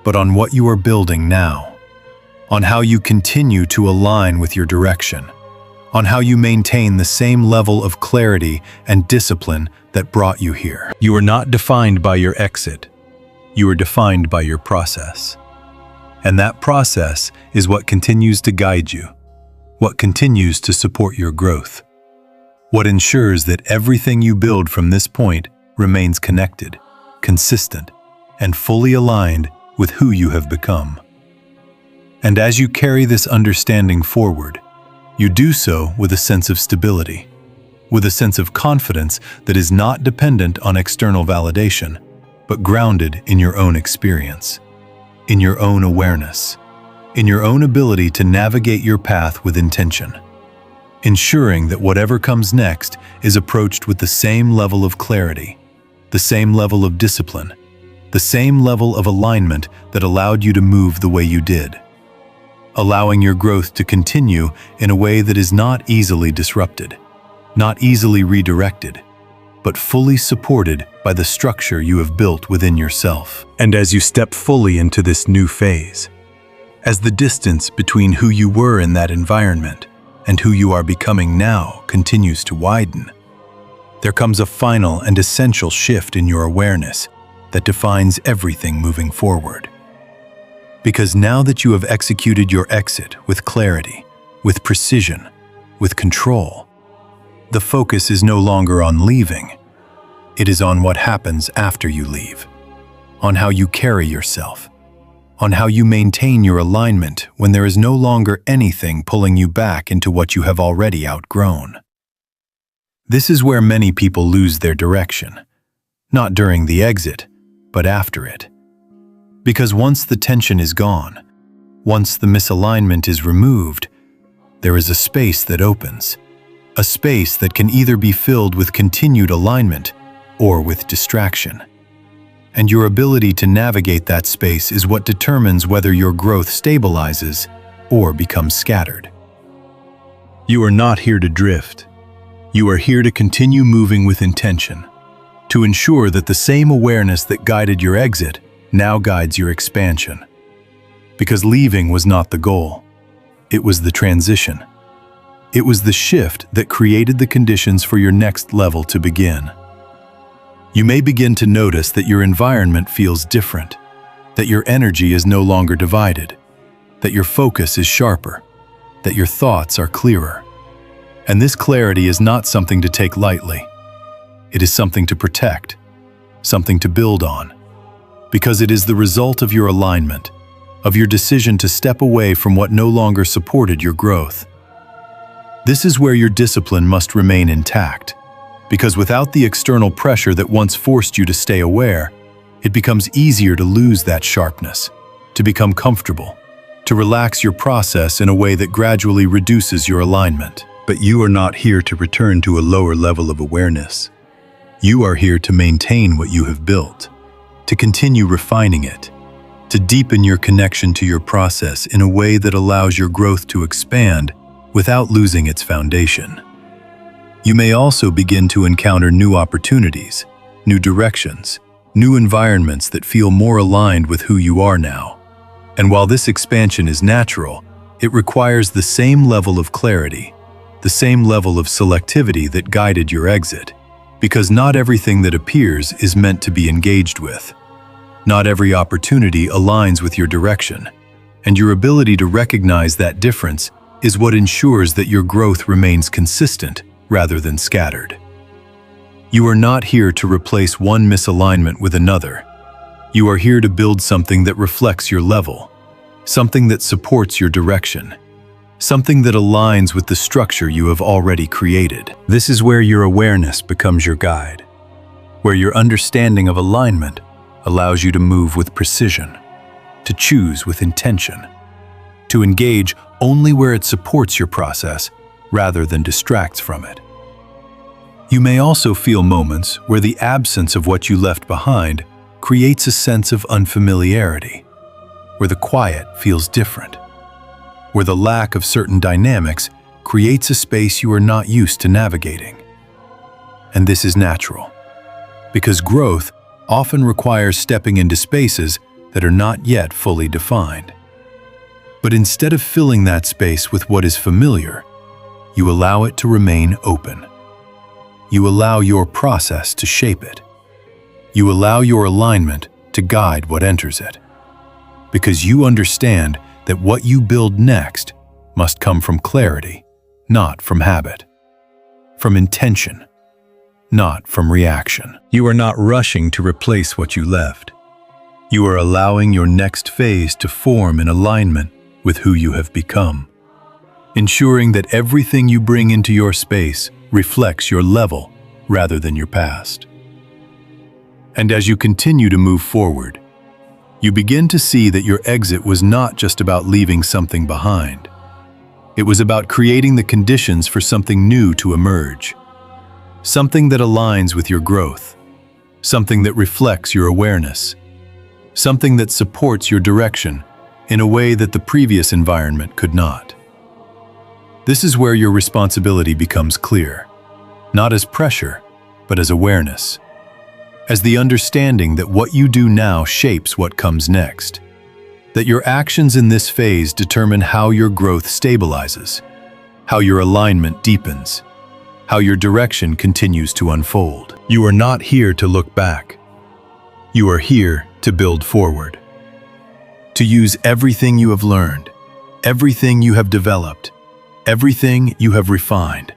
but on what you are building now, on how you continue to align with your direction, on how you maintain the same level of clarity and discipline that brought you here. You are not defined by your exit. You are defined by your process. And that process is what continues to guide you, what continues to support your growth, what ensures that everything you build from this point remains connected, consistent, and fully aligned with who you have become. And as you carry this understanding forward, you do so with a sense of stability, with a sense of confidence that is not dependent on external validation, but grounded in your own experience, in your own awareness, in your own ability to navigate your path with intention, ensuring that whatever comes next is approached with the same level of clarity, the same level of discipline, the same level of alignment that allowed you to move the way you did, allowing your growth to continue in a way that is not easily disrupted, not easily redirected, but fully supported by the structure you have built within yourself. And as you step fully into this new phase, as the distance between who you were in that environment and who you are becoming now continues to widen, there comes a final and essential shift in your awareness that defines everything moving forward. Because now that you have executed your exit with clarity, with precision, with control, the focus is no longer on leaving. It is on what happens after you leave, on how you carry yourself, on how you maintain your alignment when there is no longer anything pulling you back into what you have already outgrown. This is where many people lose their direction, not during the exit, but after it. Because once the tension is gone, once the misalignment is removed, there is a space that opens, a space that can either be filled with continued alignment or with distraction. And your ability to navigate that space is what determines whether your growth stabilizes or becomes scattered. You are not here to drift. You are here to continue moving with intention, to ensure that the same awareness that guided your exit now guides your expansion. Because leaving was not the goal. It was the transition. It was the shift that created the conditions for your next level to begin. You may begin to notice that your environment feels different, that your energy is no longer divided, that your focus is sharper, that your thoughts are clearer. And this clarity is not something to take lightly. It is something to protect, something to build on, because it is the result of your alignment, of your decision to step away from what no longer supported your growth. This is where your discipline must remain intact, because without the external pressure that once forced you to stay aware, it becomes easier to lose that sharpness, to become comfortable, to relax your process in a way that gradually reduces your alignment. But you are not here to return to a lower level of awareness. You are here to maintain what you have built, to continue refining it, to deepen your connection to your process in a way that allows your growth to expand without losing its foundation. You may also begin to encounter new opportunities, new directions, new environments that feel more aligned with who you are now. And while this expansion is natural, it requires the same level of clarity, the same level of selectivity that guided your exit, because not everything that appears is meant to be engaged with. Not every opportunity aligns with your direction, and your ability to recognize that difference is what ensures that your growth remains consistent rather than scattered. You are not here to replace one misalignment with another. You are here to build something that reflects your level, something that supports your direction, something that aligns with the structure you have already created. This is where your awareness becomes your guide, where your understanding of alignment allows you to move with precision, to choose with intention, to engage only where it supports your process rather than distracts from it. You may also feel moments where the absence of what you left behind creates a sense of unfamiliarity, where the quiet feels different, where the lack of certain dynamics creates a space you are not used to navigating. And this is natural, because growth often requires stepping into spaces that are not yet fully defined. But instead of filling that space with what is familiar, you allow it to remain open. You allow your process to shape it. You allow your alignment to guide what enters it. Because you understand that what you build next must come from clarity, not from habit, from intention, not from reaction. You are not rushing to replace what you left. You are allowing your next phase to form in alignment with who you have become, ensuring that everything you bring into your space reflects your level rather than your past. And as you continue to move forward, you begin to see that your exit was not just about leaving something behind. It was about creating the conditions for something new to emerge, something that aligns with your growth, something that reflects your awareness, something that supports your direction in a way that the previous environment could not. This is where your responsibility becomes clear, not as pressure, but as awareness, as the understanding that what you do now shapes what comes next, that your actions in this phase determine how your growth stabilizes, how your alignment deepens, how your direction continues to unfold. You are not here to look back. You are here to build forward, to use everything you have learned, everything you have developed, everything you have refined,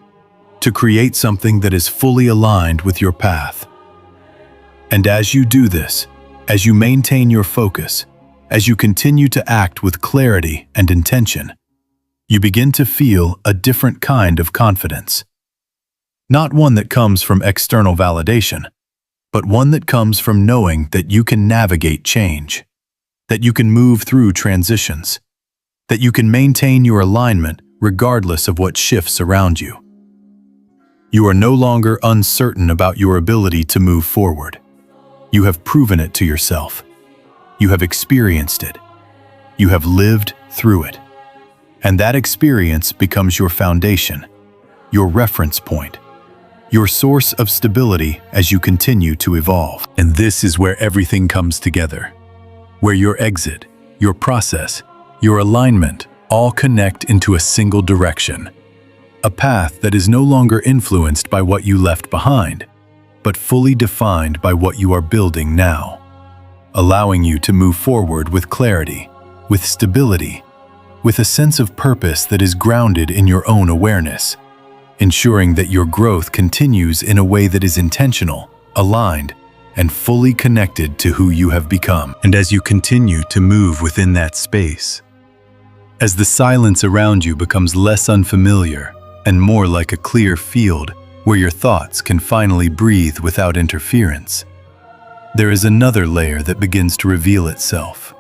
to create something that is fully aligned with your path. And as you do this, as you maintain your focus, As you continue to act with clarity and intention, you begin to feel a different kind of confidence. Not one that comes from external validation, but one that comes from knowing that you can navigate change, that you can move through transitions, that you can maintain your alignment regardless of what shifts around you. You are no longer uncertain about your ability to move forward. You have proven it to yourself. You have experienced it. You have lived through it. And that experience becomes your foundation, your reference point, your source of stability as you continue to evolve. And this is where everything comes together, where your exit, your process, your alignment all connect into a single direction, a path that is no longer influenced by what you left behind, but fully defined by what you are building now, allowing you to move forward with clarity, with stability, with a sense of purpose that is grounded in your own awareness, ensuring that your growth continues in a way that is intentional, aligned, and fully connected to who you have become. And as you continue to move within that space, as the silence around you becomes less unfamiliar and more like a clear field where your thoughts can finally breathe without interference, there is another layer that begins to reveal itself.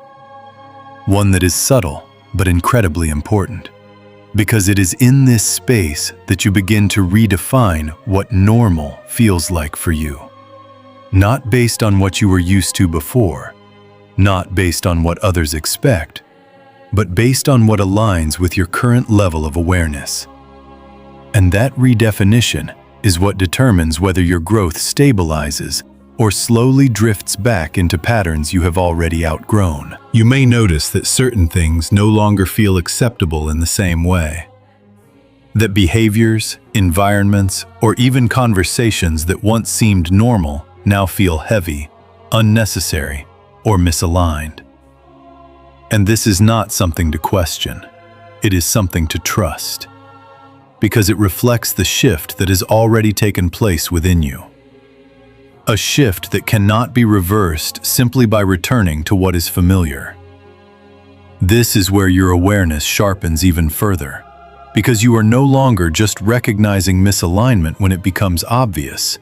One that is subtle but incredibly important, because it is in this space that you begin to redefine what normal feels like for you. Not based on what you were used to before, not based on what others expect, but based on what aligns with your current level of awareness. And that redefinition is what determines whether your growth stabilizes or slowly drifts back into patterns you have already outgrown. You may notice that certain things no longer feel acceptable in the same way. That behaviors, environments, or even conversations that once seemed normal now feel heavy, unnecessary, or misaligned. And this is not something to question. It is something to trust, because it reflects the shift that has already taken place within you. A shift that cannot be reversed simply by returning to what is familiar. This is where your awareness sharpens even further, because you are no longer just recognizing misalignment when it becomes obvious.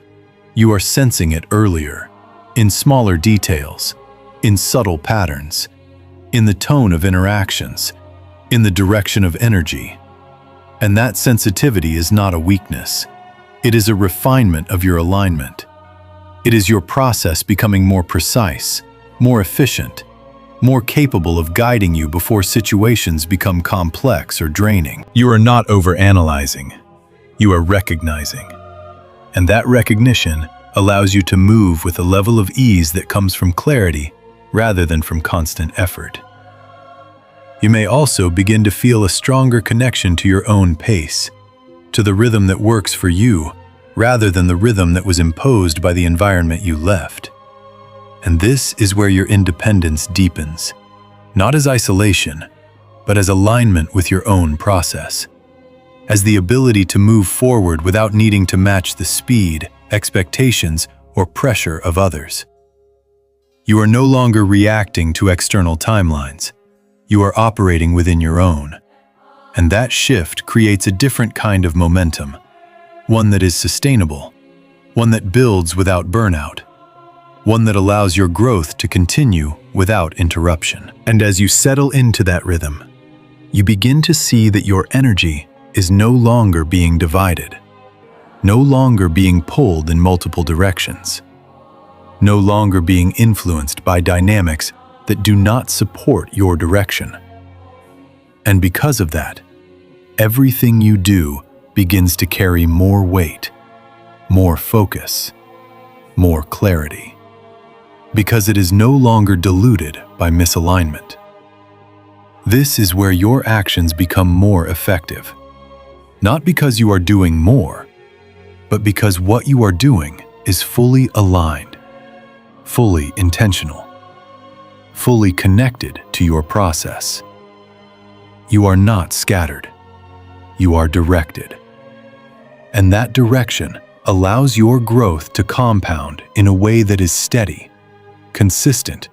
You are sensing it earlier, in smaller details, in subtle patterns, in the tone of interactions, in the direction of energy. And that sensitivity is not a weakness. It is a refinement of your alignment. It is your process becoming more precise, more efficient, more capable of guiding you before situations become complex or draining. You are not overanalyzing. You are recognizing. And that recognition allows you to move with a level of ease that comes from clarity rather than from constant effort. You may also begin to feel a stronger connection to your own pace, to the rhythm that works for you, rather than the rhythm that was imposed by the environment you left. And this is where your independence deepens, not as isolation, but as alignment with your own process, as the ability to move forward without needing to match the speed, expectations, or pressure of others. You are no longer reacting to external timelines. You are operating within your own. And that shift creates a different kind of momentum, one that is sustainable, one that builds without burnout, one that allows your growth to continue without interruption. And as you settle into that rhythm, you begin to see that your energy is no longer being divided, no longer being pulled in multiple directions, no longer being influenced by dynamics that do not support your direction. And because of that, everything you do begins to carry more weight, more focus, more clarity, because it is no longer diluted by misalignment. This is where your actions become more effective, not because you are doing more, but because what you are doing is fully aligned, fully intentional, fully connected to your process. You are not scattered. You are directed. And that direction allows your growth to compound in a way that is steady, consistent,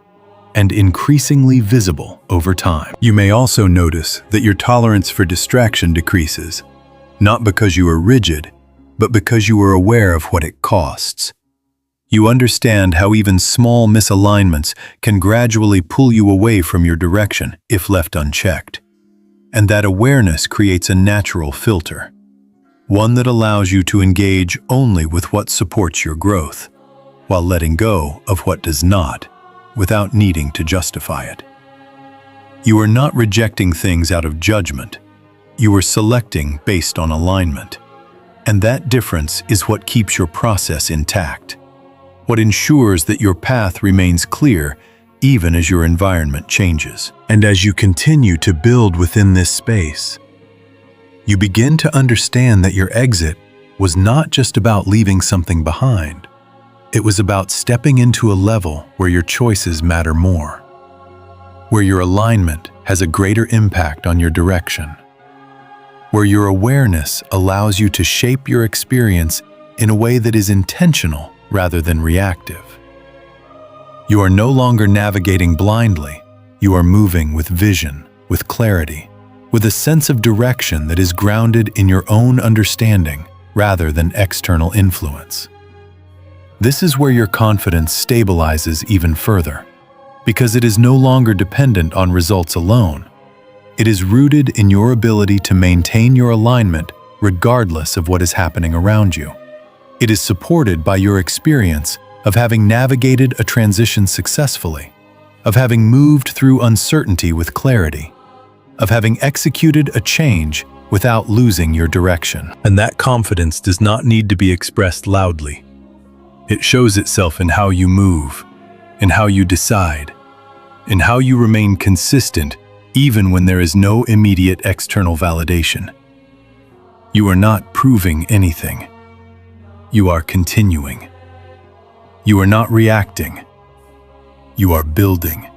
and increasingly visible over time. You may also notice that your tolerance for distraction decreases, not because you are rigid, but because you are aware of what it costs. You understand how even small misalignments can gradually pull you away from your direction if left unchecked. And that awareness creates a natural filter, one that allows you to engage only with what supports your growth, while letting go of what does not, without needing to justify it. You are not rejecting things out of judgment. You are selecting based on alignment. And that difference is what keeps your process intact, what ensures that your path remains clear even as your environment changes. And as you continue to build within this space, you begin to understand that your exit was not just about leaving something behind. It was about stepping into a level where your choices matter more, where your alignment has a greater impact on your direction, where your awareness allows you to shape your experience in a way that is intentional rather than reactive. You are no longer navigating blindly. You are moving with vision, with clarity, with a sense of direction that is grounded in your own understanding rather than external influence. This is where your confidence stabilizes even further, because it is no longer dependent on results alone. It is rooted in your ability to maintain your alignment regardless of what is happening around you. It is supported by your experience of having navigated a transition successfully, of having moved through uncertainty with clarity, of having executed a change without losing your direction. And that confidence does not need to be expressed loudly. It shows itself in how you move, in how you decide, in how you remain consistent even when there is no immediate external validation. You are not proving anything. You are continuing. You are not reacting. You are building.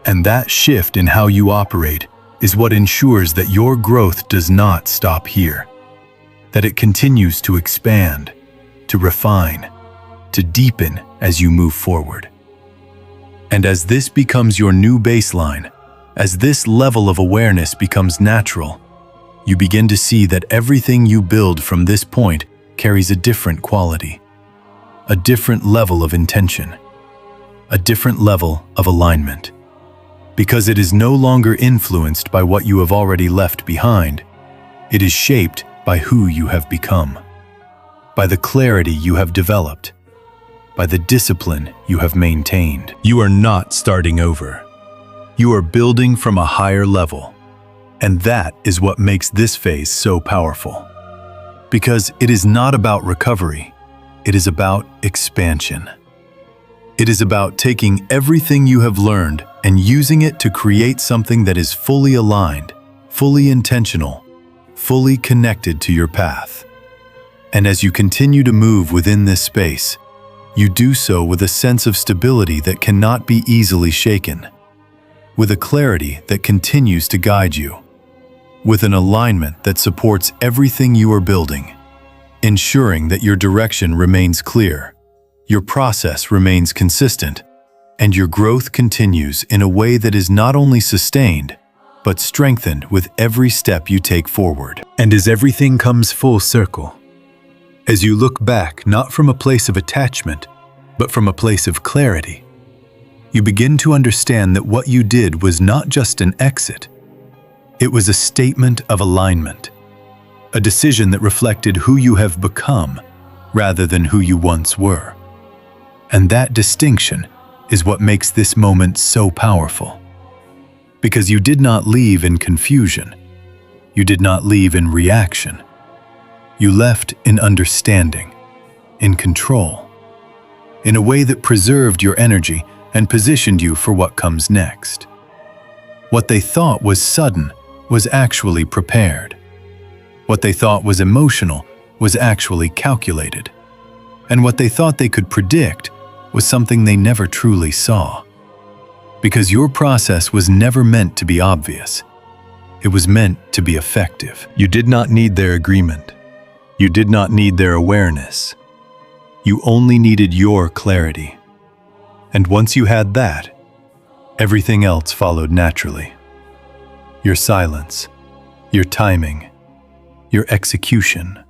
And that shift in how you operate is what ensures that your growth does not stop here, that it continues to expand, to refine, to deepen as you move forward. And as this becomes your new baseline, as this level of awareness becomes natural, you begin to see that everything you build from this point carries a different quality, a different level of intention, a different level of alignment. Because it is no longer influenced by what you have already left behind. It is shaped by who you have become, by the clarity you have developed, by the discipline you have maintained. You are not starting over. You are building from a higher level. And that is what makes this phase so powerful. Because it is not about recovery, it is about expansion. It is about taking everything you have learned and using it to create something that is fully aligned, fully intentional, fully connected to your path. And as you continue to move within this space, you do so with a sense of stability that cannot be easily shaken, with a clarity that continues to guide you, with an alignment that supports everything you are building, ensuring that your direction remains clear, your process remains consistent, and your growth continues in a way that is not only sustained, but strengthened with every step you take forward. And as everything comes full circle, as you look back not from a place of attachment, but from a place of clarity, you begin to understand that what you did was not just an exit. It was a statement of alignment, a decision that reflected who you have become rather than who you once were. And that distinction is what makes this moment so powerful. Because you did not leave in confusion. You did not leave in reaction. You left in understanding, in control, in a way that preserved your energy and positioned you for what comes next. What they thought was sudden was actually prepared. What they thought was emotional was actually calculated. And what they thought they could predict was something they never truly saw. Because your process was never meant to be obvious. It was meant to be effective. You did not need their agreement. You did not need their awareness. You only needed your clarity. And once you had that, Everything else followed naturally. Your silence, your timing, your execution,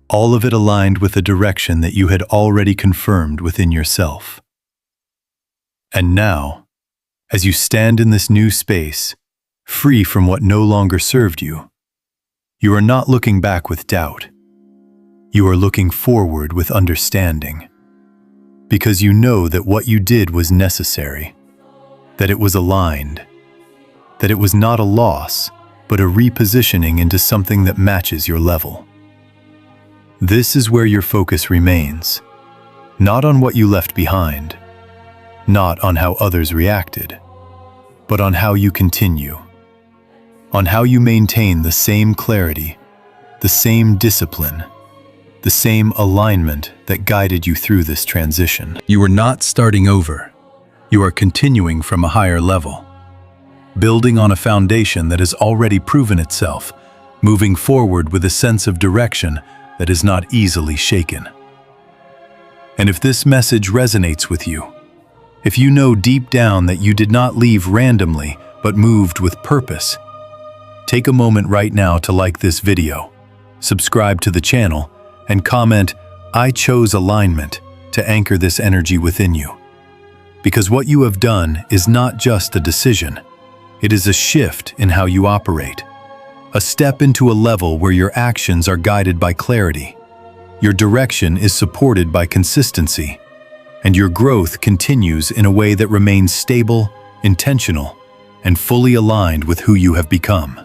all of it aligned with a direction that you had already confirmed within yourself. And now, as you stand in this new space, free from what no longer served you, you are not looking back with doubt. You are looking forward with understanding. Because you know that what you did was necessary, that it was aligned, that it was not a loss, but a repositioning into something that matches your level. This is where your focus remains, not on what you left behind, not on how others reacted, but on how you continue, on how you maintain the same clarity, the same discipline, the same alignment that guided you through this transition. You are not starting over. You are continuing from a higher level, building on a foundation that has already proven itself, moving forward with a sense of direction that is not easily shaken. And if this message resonates with you, if you know deep down that you did not leave randomly but moved with purpose, take a moment right now to like this video, subscribe to the channel, and comment, "I chose alignment," to anchor this energy within you. Because what you have done is not just a decision, it is a shift in how you operate. A step into a level where your actions are guided by clarity, your direction is supported by consistency, and your growth continues in a way that remains stable, intentional, and fully aligned with who you have become.